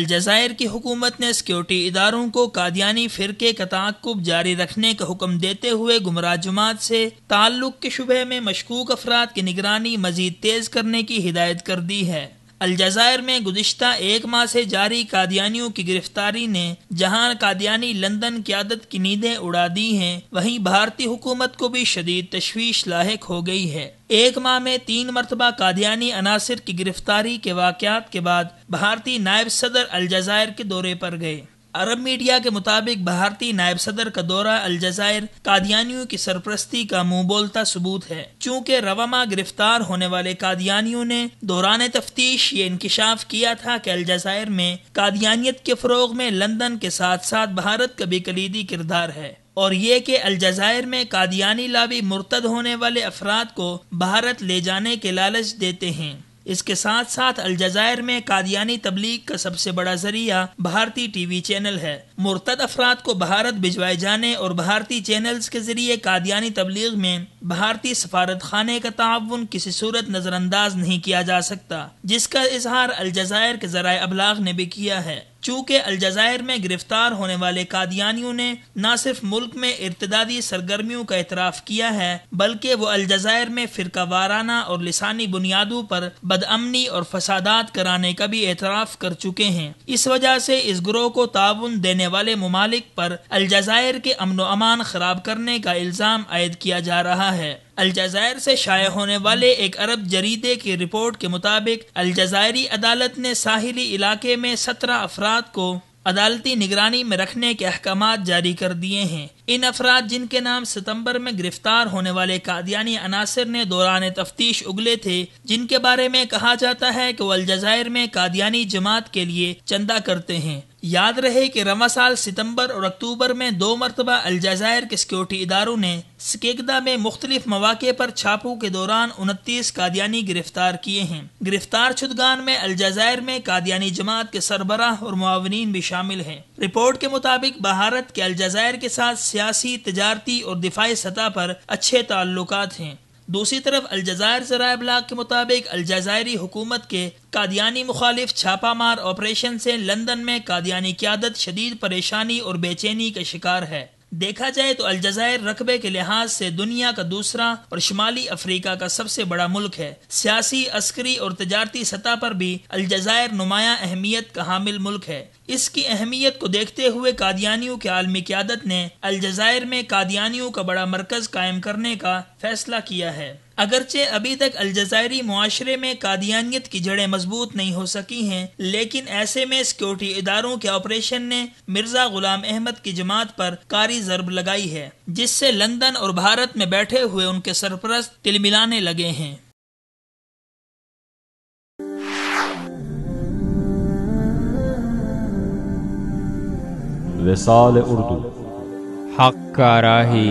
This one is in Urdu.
الجزائر کی حکومت نے سیکورٹی اداروں کو قادیانی فرقے کا تعاقب جاری رکھنے کا حکم دیتے ہوئے گمراہ جماعت سے تعلق کے شبہ میں مشکوک افراد کی نگرانی مزید تیز کرنے کی ہدایت کر دی ہے۔ الجزائر میں گزشتہ ایک ماہ سے جاری قادیانیوں کی گرفتاری نے جہاں قادیانی لندن قیادت کی نیندیں اڑا دی ہیں، وہیں بھارتی حکومت کو بھی شدید تشویش لاحق ہو گئی ہے۔ ایک ماہ میں 3 مرتبہ قادیانی عناصر کی گرفتاری کے واقعات کے بعد بھارتی نائب صدر الجزائر کے دورے پر گئے۔ عرب میڈیا کے مطابق بھارتی نائب صدر کا دورہ الجزائر قادیانیوں کی سرپرستی کا منہ بولتا ثبوت ہے، چونکہ رواں ماہ گرفتار ہونے والے قادیانیوں نے دوران تفتیش یہ انکشاف کیا تھا کہ الجزائر میں قادیانیت کے فروغ میں لندن کے ساتھ ساتھ بھارت کا بھی کلیدی کردار ہے، اور یہ کہ الجزائر میں قادیانی لاوی مرتد ہونے والے افراد کو بھارت لے جانے کے لالچ دیتے ہیں۔ اس کے ساتھ ساتھ الجزائر میں قادیانی تبلیغ کا سب سے بڑا ذریعہ بھارتی ٹی وی چینل ہے۔ مرتد افراد کو بھارت بھجوائے جانے اور بھارتی چینلز کے ذریعے قادیانی تبلیغ میں بھارتی سفارت خانے کا تعاون کسی صورت نظر انداز نہیں کیا جا سکتا، جس کا اظہار الجزائر کے ذرائع ابلاغ نے بھی کیا ہے۔ چونکہ الجزائر میں گرفتار ہونے والے قادیانیوں نے نہ صرف ملک میں ارتدادی سرگرمیوں کا اعتراف کیا ہے، بلکہ وہ الجزائر میں فرقہ وارانہ اور لسانی بنیادوں پر بدامنی اور فسادات کرانے کا بھی اعتراف کر چکے ہیں۔ اس وجہ سے اس گروہ کو تعاون دینے والے ممالک پر الجزائر کے امن و امان خراب کرنے کا الزام عائد کیا جا رہا ہے۔ الجزائر سے شائع ہونے والے ایک عرب جریدے کی رپورٹ کے مطابق الجزائری عدالت نے ساحلی علاقے میں 17 افراد کو عدالتی نگرانی میں رکھنے کے احکامات جاری کر دیے ہیں۔ ان افراد جن کے نام ستمبر میں گرفتار ہونے والے قادیانی عناصر نے دوران تفتیش اگلے تھے، جن کے بارے میں کہا جاتا ہے کہ وہ الجزائر میں قادیانی جماعت کے لیے چندہ کرتے ہیں۔ یاد رہے کہ رواں سال ستمبر اور اکتوبر میں 2 مرتبہ الجزائر کے سیکورٹی اداروں نے سکیگدا میں مختلف مواقع پر چھاپوں کے دوران 29 قادیانی گرفتار کیے ہیں۔ گرفتار شدگان میں الجزائر میں قادیانی جماعت کے سربراہ اور معاونین بھی شامل ہیں۔ رپورٹ کے مطابق بھارت کے الجزائر کے ساتھ سیاسی، تجارتی اور دفاعی سطح پر اچھے تعلقات ہیں۔ دوسری طرف الجزائر ذرائع ابلاغ کے مطابق الجزائری حکومت کے قادیانی مخالف چھاپہ مار آپریشن سے لندن میں قادیانی قیادت شدید پریشانی اور بے چینی کا شکار ہے۔ دیکھا جائے تو الجزائر رقبے کے لحاظ سے دنیا کا دوسرا اور شمالی افریقہ کا سب سے بڑا ملک ہے۔ سیاسی، عسکری اور تجارتی سطح پر بھی الجزائر نمایاں اہمیت کا حامل ملک ہے۔ اس کی اہمیت کو دیکھتے ہوئے قادیانیوں کی عالمی قیادت نے الجزائر میں قادیانیوں کا بڑا مرکز قائم کرنے کا فیصلہ کیا ہے۔ اگرچہ ابھی تک الجزائری معاشرے میں قادیانیت کی جڑیں مضبوط نہیں ہو سکی ہیں، لیکن ایسے میں سیکورٹی اداروں کے آپریشن نے مرزا غلام احمد کی جماعت پر کاری ضرب لگائی ہے، جس سے لندن اور بھارت میں بیٹھے ہوئے ان کے سرپرست تلملانے لگے ہیں۔ وصال اردو، حق کا راہی